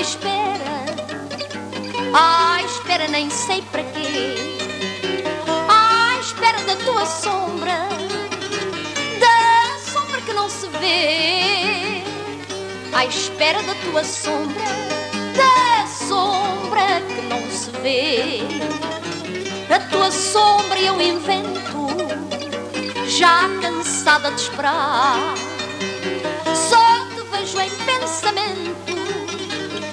espera, espera nem sei para quê. Espera da tua sombra, da sombra que não se vê. À espera da tua sombra, da sombra que não se vê. A tua sombra eu invento, já cansada de esperar. Só te vejo em pensamento,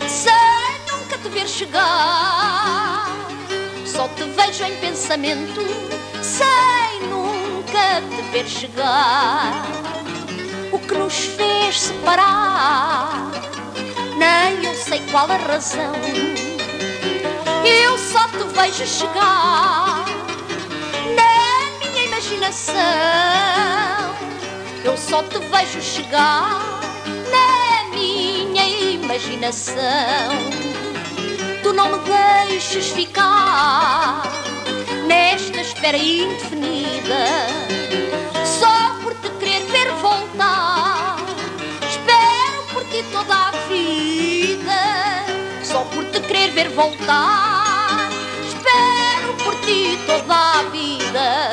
sem nunca te ver chegar. Só te vejo em pensamento, sem nunca te ver chegar. O que nos fez separar, nem eu sei qual a razão. Eu só te vejo chegar na minha imaginação. Eu só te vejo chegar na minha imaginação. Tu não me deixes ficar nesta espera indefinida, só por te querer ver voltar. Espero por ti toda a vida, só por te querer ver voltar. Espero por ti toda a vida.